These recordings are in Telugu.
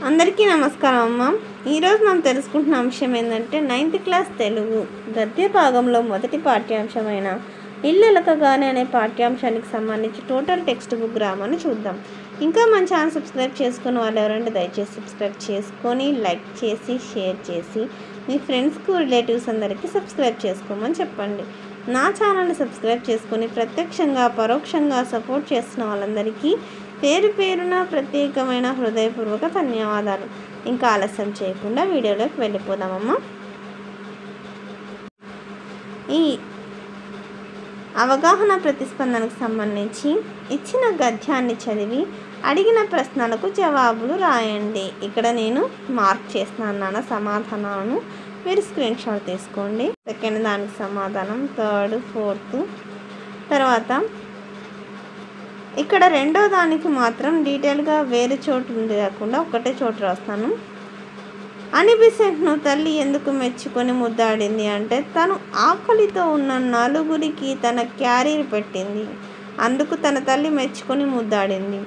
అందరికీ నమస్కారం అమ్మ. ఈరోజు మనం తెలుసుకుంటున్న అంశం ఏంటంటే 9th క్లాస్ తెలుగు గద్య భాగంలో మొదటి పాఠ్యాంశమైన ఇల్లెలకగానే అనే పాఠ్యాంశానికి సంబంధించి టోటల్ టెక్స్ట్ బుక్ గ్రామాన్ని చూద్దాం. ఇంకా మన ఛానల్ సబ్స్క్రైబ్ చేసుకుని వాళ్ళు ఎవరంటే దయచేసి సబ్స్క్రైబ్ చేసుకొని లైక్ చేసి షేర్ చేసి మీ ఫ్రెండ్స్కు రిలేటివ్స్ అందరికీ సబ్స్క్రైబ్ చేసుకోమని చెప్పండి. నా ఛానల్ని సబ్స్క్రైబ్ చేసుకొని ప్రత్యక్షంగా పరోక్షంగా సపోర్ట్ చేస్తున్న వాళ్ళందరికీ పేరు పేరున ప్రత్యేకమైన హృదయపూర్వక ధన్యవాదాలు. ఇంకా ఆలస్యం చేయకుండా వీడియోలోకి వెళ్ళిపోదామమ్మా. ఈ అవగాహన ప్రతిస్పందనకు సంబంధించి ఇచ్చిన గద్యాన్ని చదివి అడిగిన ప్రశ్నలకు జవాబులు రాయండి. ఇక్కడ నేను మార్క్ చేస్తున్నాను సమాధానాలను, మీరు స్క్రీన్ షాట్ తీసుకోండి. సెకండ్ దానికి సమాధానం, థర్డ్, ఫోర్త్. తర్వాత ఇక్కడ రెండో దానికి మాత్రం డీటెయిల్గా వేరే చోటు లేకుండా ఒకటే చోటు రాస్తాను. అనిబిసెంట్ను తల్లి ఎందుకు మెచ్చుకొని ముద్దాడింది అంటే తను ఆకలితో ఉన్న నలుగురికి తన క్యారీర్ పెట్టింది, అందుకు తన తల్లి మెచ్చుకొని ముద్దాడింది.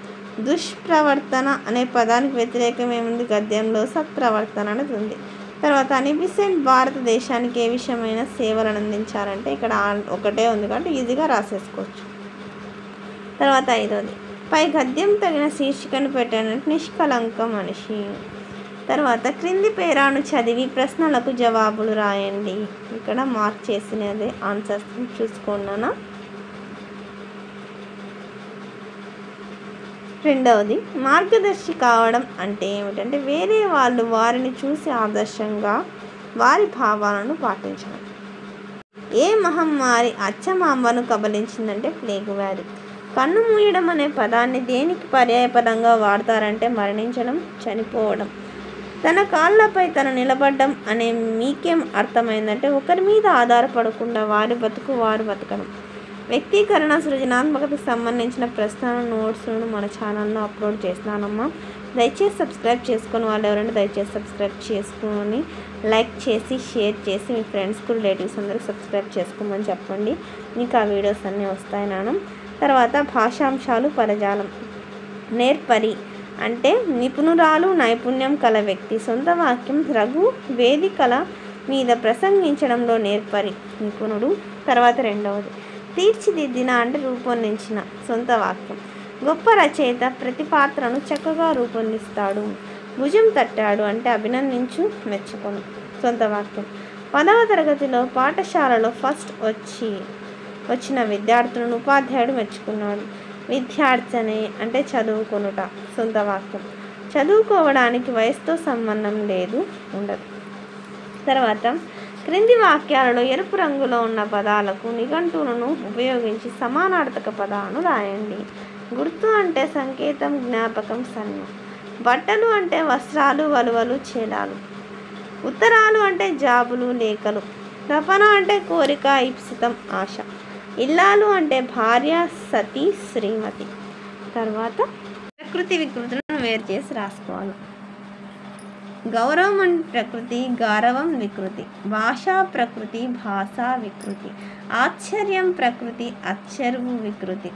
దుష్ప్రవర్తన అనే పదానికి వ్యతిరేకం ఏముంది గద్యంలో? సత్ప్రవర్తన అనేది ఉంది. తర్వాత అనిబిసెంట్ భారతదేశానికి ఏ విషయమైన సేవలను అందించారంటే ఇక్కడ ఒకటే ఉంది కాబట్టి ఈజీగా రాసేసుకోవచ్చు. తర్వాత ఐదోది, పై గద్యం తగిన శీర్షికను పెట్టానంటే నిష్కలంక మనిషి. తర్వాత క్రింది పేరాను చదివి ప్రశ్నలకు జవాబులు రాయండి. ఇక్కడ మార్క్ చేసినది ఆన్సర్స్ చూసుకున్నానా. రెండవది, మార్గదర్శి కావడం అంటే ఏమిటంటే వేరే వాళ్ళు వారిని చూసి ఆదర్శంగా వారి భావాలను పాటించడం. ఏ మహమ్మారి అచ్చమాంబను కబలించిందంటే ప్లేగు వ్యాధి. కన్ను మూయడం అనే పదాన్ని దేనికి పర్యాయపదంగా వాడతారంటే మరణించడం, చనిపోవడం. తన కాళ్ళపై తను నిలబడడం అనే మీకేం అర్థమైందంటే ఒకరి మీద ఆధారపడకుండా వారి బతుకు వారు బతకడం. వ్యక్తీకరణ సృజనాత్మకతకు సంబంధించిన ప్రశ్నల నోట్స్లను మన ఛానల్లో అప్లోడ్ చేస్తున్నానమ్మా. దయచేసి సబ్స్క్రైబ్ చేసుకొని వాళ్ళు ఎవరైనా దయచేసి సబ్స్క్రైబ్ చేసుకొని లైక్ చేసి షేర్ చేసి మీ ఫ్రెండ్స్కు రిలేటివ్స్ అందరికి సబ్స్క్రైబ్ చేసుకోమని చెప్పండి. మీకు ఆ వీడియోస్ అన్నీ వస్తాయి నాన్న. తర్వాత భాషాంశాలు, పదజాలం. నేర్పరి అంటే నిపుణురాలు, నైపుణ్యం కల వ్యక్తి. సొంత వాక్యం, రఘు వేదికల మీద ప్రసంగించడంలో నేర్పరి నిపుణుడు. తర్వాత రెండవది, తీర్చిదిద్దిన అంటే రూపొందించిన. సొంత వాక్యం, గొప్ప రచయిత ప్రతి పాత్రను చక్కగా రూపొందిస్తాడు. భుజం తట్టాడు అంటే అభినందించు, మెచ్చుకొను. సొంత వాక్యం, 10వ తరగతిలో పాఠశాలలో ఫస్ట్ వచ్చిన విద్యార్థులను ఉపాధ్యాయుడు మెచ్చుకున్నాడు. విద్యార్థిని అంటే చదువుకొనుట. సొంత వాక్యం, చదువుకోవడానికి వయసుతో సంబంధం లేదు, ఉండదు. తర్వాత క్రింది వాక్యాలలో ఎరుపు రంగులో ఉన్న పదాలకు నిఘంటువులను ఉపయోగించి సమానార్థక పదాలను రాయండి. గుర్తు అంటే సంకేతం, జ్ఞాపకం, సంజ్ఞ. బట్టలు అంటే వస్త్రాలు, వలువలు, చేలాలు. ఉత్తరాలు అంటే జాబులు, లేఖలు. తపన అంటే కోరిక, ఇప్సితం, ఆశ. ఇల్లాలు అంటే భార్య, సతి, శ్రీమతి. తర్వాత ప్రకృతి వికృతులను వేరు చేసి రాసుకోవాలి. గౌరవం అంటే ప్రకృతి, గారవం వికృతి. భాష ప్రకృతి, భాష వికృతి. ఆశ్చర్యం ప్రకృతి, అచ్చరువు వికృతి.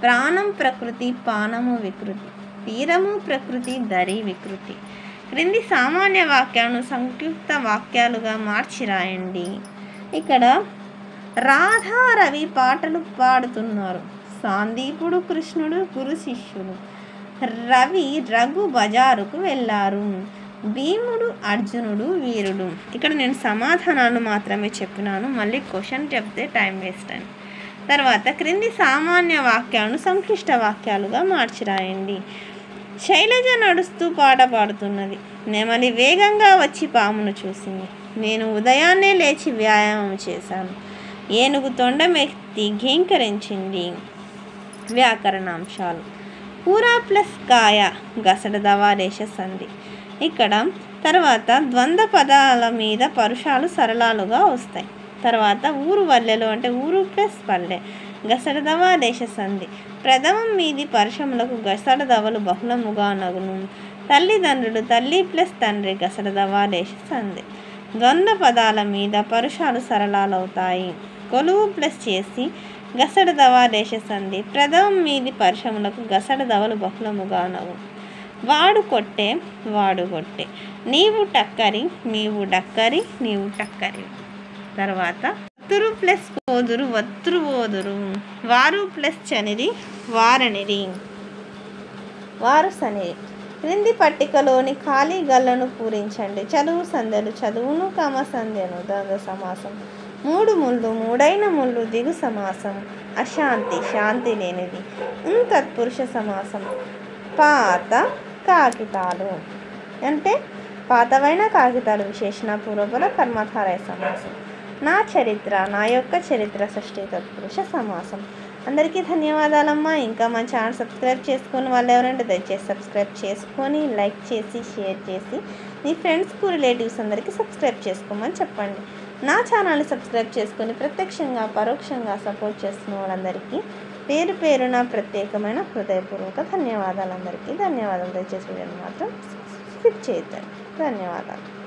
ప్రాణం ప్రకృతి, పానము వికృతి. తీరము ప్రకృతి, దరి వికృతి. క్రింది సామాన్య వాక్యాలను సంక్షిప్త వాక్యాలుగా మార్చి రాయండి. ఇక్కడ రాధా రవి పాటలు పాడుతున్నారు. సాందీపుడు కృష్ణుడు గురు శిష్యులు. రవి రఘు బజారుకు వెళ్ళారు. భీముడు అర్జునుడు వీరుడు. ఇక్కడ నేను సమాధానాలు మాత్రమే చెప్పినాను, మళ్ళీ క్వశ్చన్ చెప్తే టైం వేస్ట్ అని. తర్వాత క్రింది సామాన్య వాక్యాలను సంక్లిష్ట వాక్యాలుగా మార్చి రాయండి. శైలజ నడుస్తూ పాట పాడుతున్నది. నెమలి వేగంగా వచ్చి పామును చూసింది. నేను ఉదయాన్నే లేచి వ్యాయామం చేశాను. ఏనుగు తొండమెత్తి ఘీంకరించింది. వ్యాకరణాంశాలు. కూర ప్లస్ కాయ, గసడ దవాదేశ సంధి. ఇక్కడ తర్వాత ద్వంద్వ పదాల మీద పరుషాలు సరళాలుగా వస్తాయి. తర్వాత ఊరు వల్లెలు అంటే ఊరు ప్లస్ పల్లె, గసడ దవాదేశ సంధి. ప్రథమం మీది పరుషములకు గసడ దవలు బహుళముగా నగును. తల్లిదండ్రులు తల్లి ప్లస్ తండ్రి, గసడ దవాదేశ సంధి. ద్వంద్వ పదాల మీద పరుషాలు సరళాలవుతాయి. కొలువు ప్లస్ చేసి గసడ దవాదేశ సంధి. ప్రథమం మీది పరుషములకు గసడ దవలు బహుళముగా నగు. వాడు కొట్టే వాడు కొట్టే, నీవు టక్కరి నీవు డక్కరి నీవు టక్కరి. తర్వాత వత్తురు ప్లస్ పోదురు వత్తురు పోదురు, వారు ప్లస్ చనిరి వారనిరి వారు సనిరి. క్రింది పట్టికలోని ఖాళీ గళ్ళను పూరించండి. చదువు సంధ్యలు చదువును సంధ్యను ద్వంద్వ సమాసం. మూడు ముళ్ళు మూడైన ముళ్ళు దిగు సమాసం. అశాంతి శాంతి లేనిది తత్పురుష సమాసం. పాత కాగితాలు అంటే పాతవైన కాగితాలు విశేషణ పూర్వపర కర్మధారయ సమాసం. నా చరిత్ర నా యొక్క చరిత్ర షష్ఠీ తత్పురుష సమాసం. అందరికీ ధన్యవాదాలమ్మా. ఇంకా మన ఛానల్ సబ్స్క్రైబ్ చేసుకొని వాళ్ళు ఎవరంటే దయచేసి సబ్స్క్రైబ్ చేసుకొని లైక్ చేసి షేర్ చేసి మీ ఫ్రెండ్స్కు రిలేటివ్స్ అందరికీ సబ్స్క్రైబ్ చేసుకోమని చెప్పండి. నా ఛానల్ని సబ్స్క్రైబ్ చేసుకొని ప్రత్యక్షంగా పరోక్షంగా సపోర్ట్ చేస్తున్న వాళ్ళందరికీ పేరు పేరున ప్రత్యేకమైన హృదయపూర్వక ధన్యవాదాలు. అందరికీ ధన్యవాదాలు. దయచేసి వీడియోని మాత్రం స్కిప్ చేయొద్దండి. ధన్యవాదాలు.